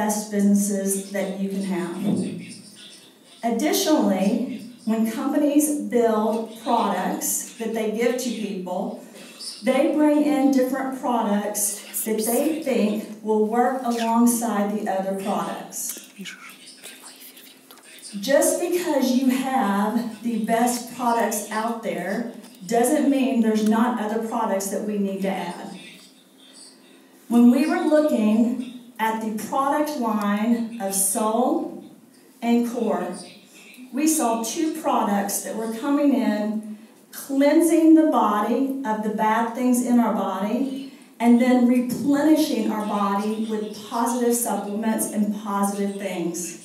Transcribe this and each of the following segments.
best businesses that you can have. Additionally, when companies build products that they give to people, they bring in different products that they think will work alongside the other products. Just because you have the best products out there doesn't mean there's not other products that we need to add. When we were looking at the product line of Soul and Core, we saw two products that were coming in, cleansing the body of the bad things in our body, and then replenishing our body with positive supplements and positive things.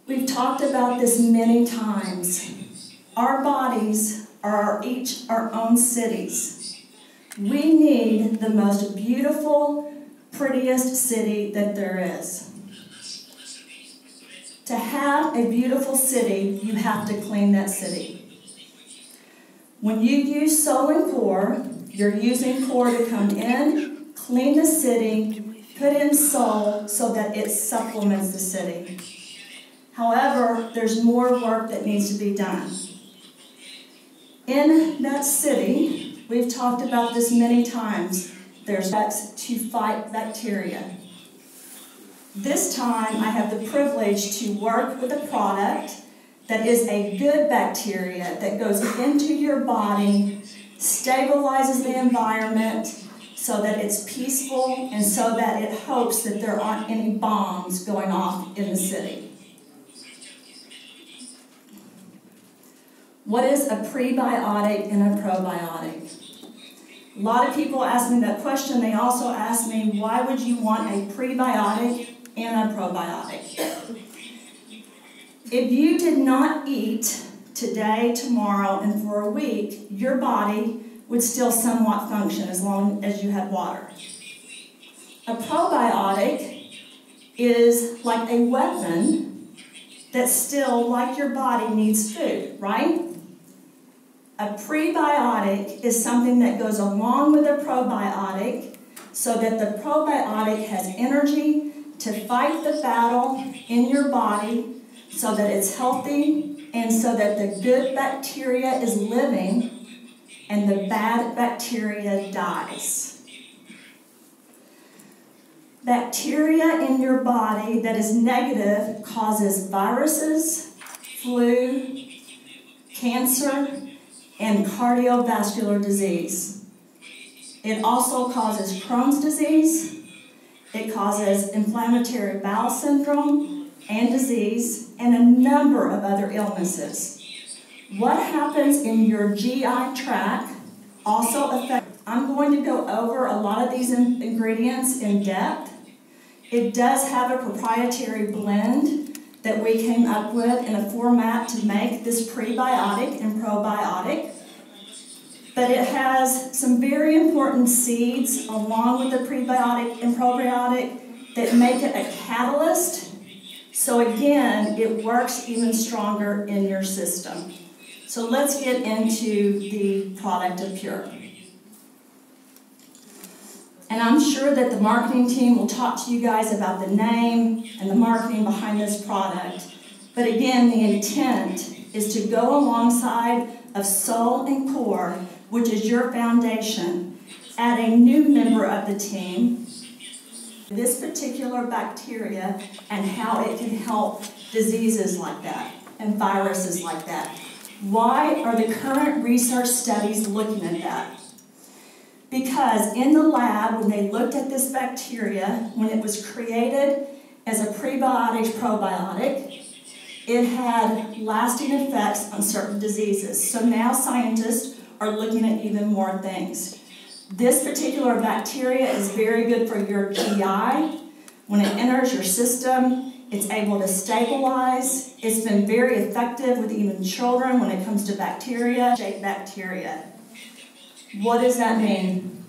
We've talked about this many times. Our bodies are each our own cities. We need the most beautiful, prettiest city that there is. To have a beautiful city, you have to clean that city. When you use Soul and Core, you're using Core to come in, clean the city, put in Soul so that it supplements the city. However, there's more work that needs to be done. In that city, we've talked about this many times, there's ways to fight bacteria. This time, I have the privilege to work with a product that is a good bacteria that goes into your body, stabilizes the environment so that it's peaceful and so that it hopes that there aren't any bombs going off in the city. What is a prebiotic and a probiotic? A lot of people ask me that question. They also ask me, why would you want a prebiotic and a probiotic? If you did not eat today, tomorrow, and for a week, your body would still somewhat function as long as you had water. A probiotic is like a weapon that still, like your body, needs food, right? A prebiotic is something that goes along with a probiotic so that the probiotic has energy to fight the battle in your body so that it's healthy and so that the good bacteria is living and the bad bacteria dies. Bacteria in your body that is negative causes viruses, flu, cancer, and cardiovascular disease. It also causes Crohn's disease. It causes inflammatory bowel syndrome and disease and a number of other illnesses. What happens in your GI tract also affects. I'm going to go over a lot of these ingredients in depth. It does have a proprietary blend that we came up with in a format to make this prebiotic and probiotic. But it has some very important seeds along with the prebiotic and probiotic that make it a catalyst. So again, it works even stronger in your system. So let's get into the product of Pure. And I'm sure that the marketing team will talk to you guys about the name and the marketing behind this product. But again, the intent is to go alongside of Soul and Core, which is your foundation, add a new member of the team, this particular bacteria and how it can help diseases like that and viruses like that. Why are the current research studies looking at that? Because in the lab, when they looked at this bacteria, when it was created as a prebiotic probiotic, it had lasting effects on certain diseases. So now scientists are looking at even more things. This particular bacteria is very good for your GI. When it enters your system, it's able to stabilize. It's been very effective with even children when it comes to bacteria. What does that mean?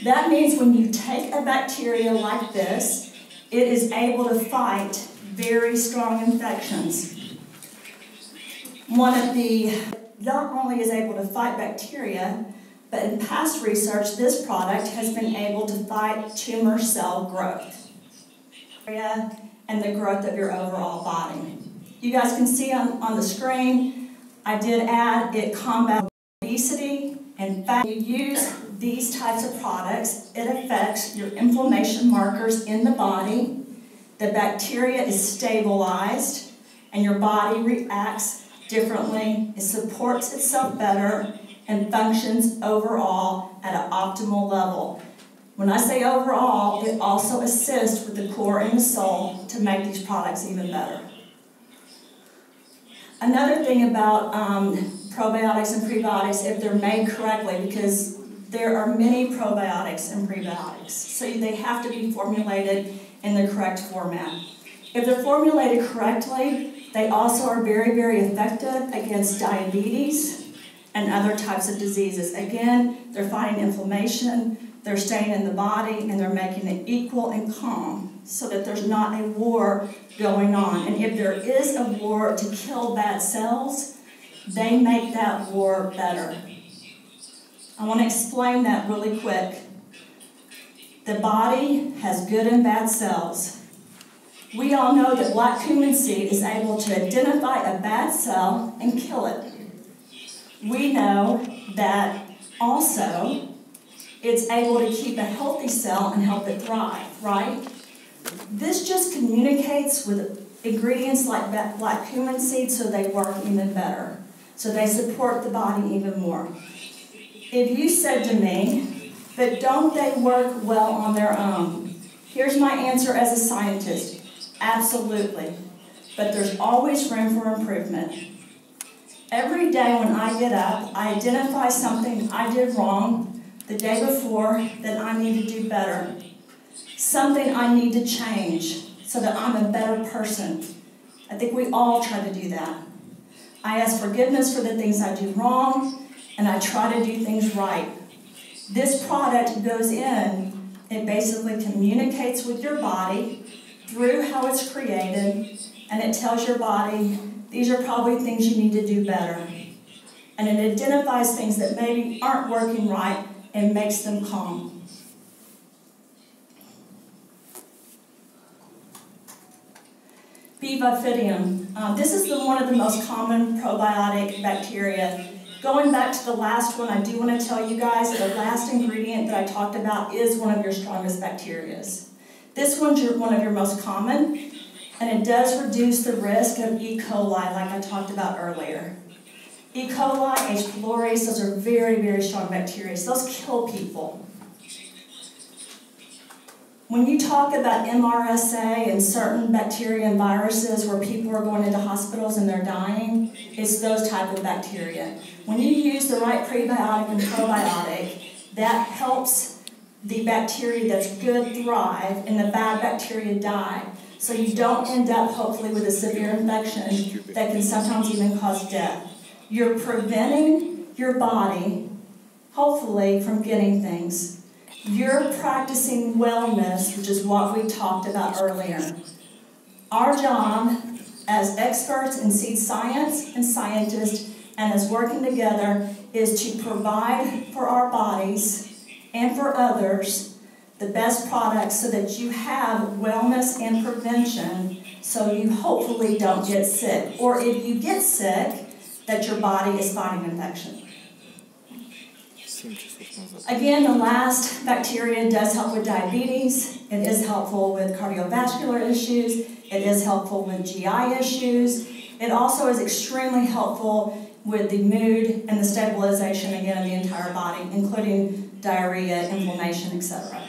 That means when you take a bacteria like this, it is able to fight very strong infections. Not only is able to fight bacteria, but in past research, this product has been able to fight tumor cell growth. and the growth of your overall body. You guys can see on the screen, I did add it combats obesity and fat. You use these types of products, it affects your inflammation markers in the body. The bacteria is stabilized and your body reacts differently. It supports itself better and functions overall at an optimal level. When I say overall, it also assists with the core and the soul to make these products even better. Another thing about probiotics and prebiotics, if they're made correctly, because there are many probiotics and prebiotics, so they have to be formulated in the correct format. If they're formulated correctly, they also are very, very effective against diabetes and other types of diseases. Again, they're fighting inflammation, they're staying in the body, and they're making it equal and calm so that there's not a war going on. And if there is a war to kill bad cells, they make that war better. I want to explain that really quick. The body has good and bad cells. We all know that black cumin seed is able to identify a bad cell and kill it. We know that also it's able to keep a healthy cell and help it thrive, right? This just communicates with ingredients like black cumin seed so they work even better. So they support the body even more. If you said to me, but don't they work well on their own? Here's my answer as a scientist. Absolutely. But there's always room for improvement. Every day when I get up, I identify something I did wrong the day before that I need to do better. Something I need to change so that I'm a better person. I think we all try to do that. I ask forgiveness for the things I do wrong, and I try to do things right. This product goes in, it basically communicates with your body through how it's created, and it tells your body, these are probably things you need to do better. And it identifies things that maybe aren't working right and makes them calm. Bifidobacterium. This is one of the most common probiotic bacteria. Going back to the last one, I do want to tell you guys that the last ingredient that I talked about is one of your strongest bacteria. This one's one of your most common, and it does reduce the risk of E. coli like I talked about earlier. E. coli, H. pylori, those are very, very strong bacteria. Those kill people. When you talk about MRSA and certain bacteria and viruses where people are going into hospitals and they're dying, it's those type of bacteria. When you use the right prebiotic and probiotic, that helps the bacteria that's good thrive and the bad bacteria die. So you don't end up, hopefully, with a severe infection that can sometimes even cause death. You're preventing your body, hopefully, from getting things. You're practicing wellness, which is what we talked about earlier. Our job as experts in seed science and scientists and as working together is to provide for our bodies and for others the best products so that you have wellness and prevention so you hopefully don't get sick. Or if you get sick, that your body is fighting infection. Again, the last bacteria does help with diabetes. It is helpful with cardiovascular issues. It is helpful with GI issues. It also is extremely helpful with the mood and the stabilization, again, of the entire body, including diarrhea, inflammation, etc.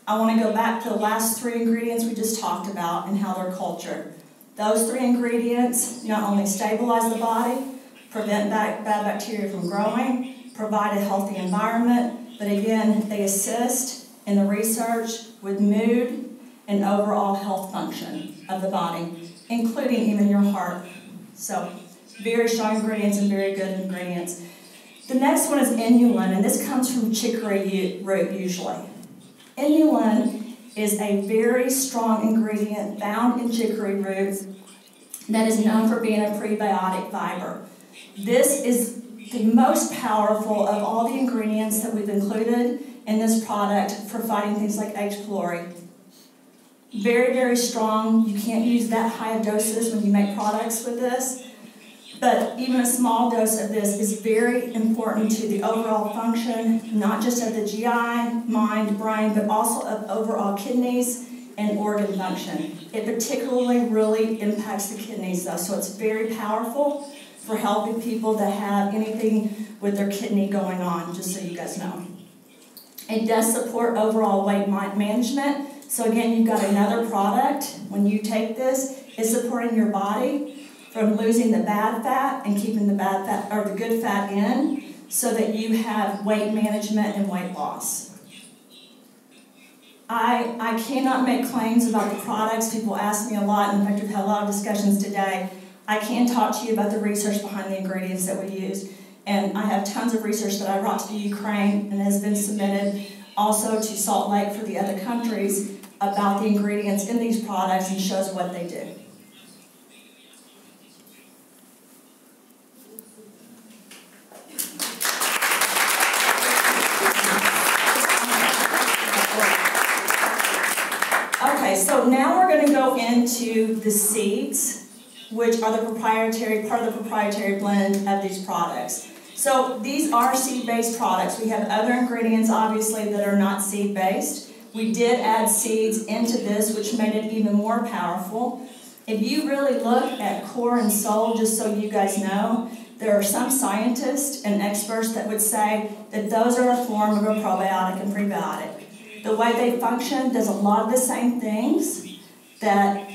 I want to go back to the last three ingredients we just talked about and how they're cultured. Those three ingredients not only stabilize the body, prevent bad bacteria from growing, provide a healthy environment, but again, they assist in the research with mood and overall health function of the body, including even your heart. So, very strong ingredients and very good ingredients. The next one is inulin, and this comes from chicory root usually. Inulin is a very strong ingredient found in chicory root that is known for being a prebiotic fiber. This is the most powerful of all the ingredients that we've included in this product for fighting things like H. pylori. Very, very strong. You can't use that high of doses when you make products with this. But even a small dose of this is very important to the overall function, not just of the GI, mind, brain, but also of overall kidneys and organ function. It particularly really impacts the kidneys though, so it's very powerful for helping people that have anything with their kidney going on, just so you guys know. It does support overall weight management. So again, you've got another product. When you take this, it's supporting your body from losing the bad fat and keeping the bad fat or the good fat in, so that you have weight management and weight loss. I cannot make claims about the products. People ask me a lot. In fact, we've had a lot of discussions today. I can talk to you about the research behind the ingredients that we use. And I have tons of research that I brought to the Ukraine and has been submitted also to Salt Lake for the other countries about the ingredients in these products and shows what they do. Okay, so now we're going to go into the seeds, which are the proprietary, part of the proprietary blend of these products. So these are seed-based products. We have other ingredients, obviously, that are not seed-based. We did add seeds into this, which made it even more powerful. If you really look at core and soul, just so you guys know, there are some scientists and experts that would say that those are a form of a probiotic and prebiotic. The way they function does a lot of the same things that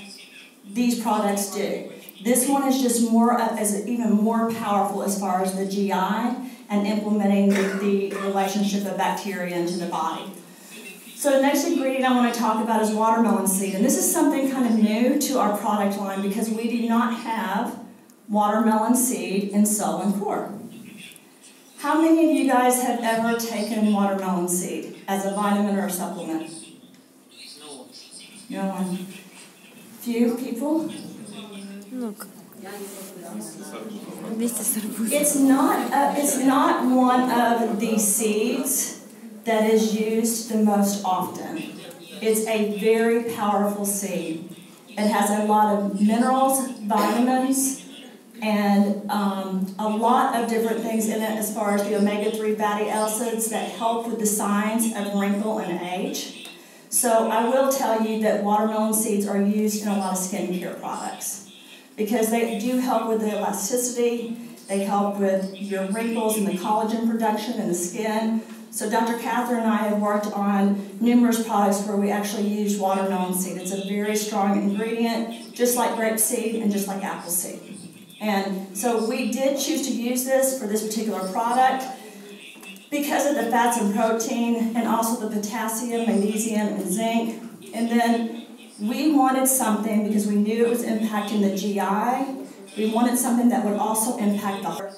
these products do. This one is just even more powerful as far as the GI and implementing the relationship of bacteria into the body. So the next ingredient I want to talk about is watermelon seed. And this is something kind of new to our product line because we do not have watermelon seed in Soul and Core. How many of you guys have ever taken watermelon seed as a vitamin or a supplement? No one. Few people? Look. It's not one of the seeds that is used the most often. It's a very powerful seed. It has a lot of minerals, vitamins, and a lot of different things in it as far as the omega-3 fatty acids that help with the signs of wrinkle and age. So I will tell you that watermelon seeds are used in a lot of skincare products because they do help with the elasticity, they help with your wrinkles and the collagen production in the skin. So Dr. Catherine and I have worked on numerous products where we actually use watermelon seed. It's a very strong ingredient, just like grape seed and just like apple seed. And so we did choose to use this for this particular product because of the fats and protein and also the potassium, magnesium, and zinc. And then we wanted something, because we knew it was impacting the GI, we wanted something that would also impact the heart,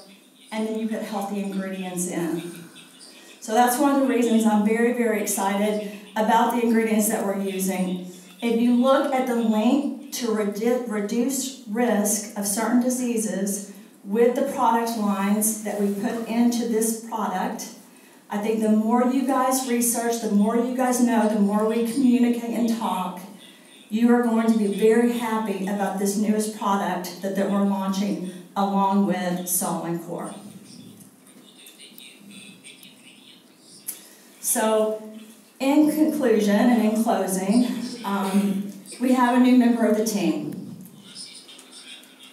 and then you put healthy ingredients in. So that's one of the reasons I'm very, very excited about the ingredients that we're using. If you look at the link to reduce risk of certain diseases with the product lines that we put into this product, I think the more you guys research, the more you guys know, the more we communicate and talk, you are going to be very happy about this newest product that we're launching along with Soul and Core. So, in conclusion and in closing, we have a new member of the team.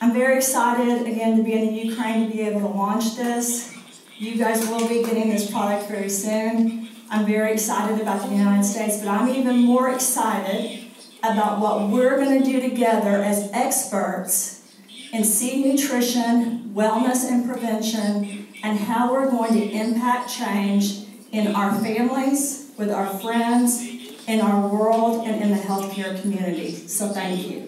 I'm very excited, again, to be in the Ukraine to be able to launch this. You guys will be getting this product very soon. I'm very excited about the United States, but I'm even more excited about what we're going to do together as experts in seed nutrition, wellness, and prevention, and how we're going to impact change in our families, with our friends, in our world, and in the healthcare community. So thank you.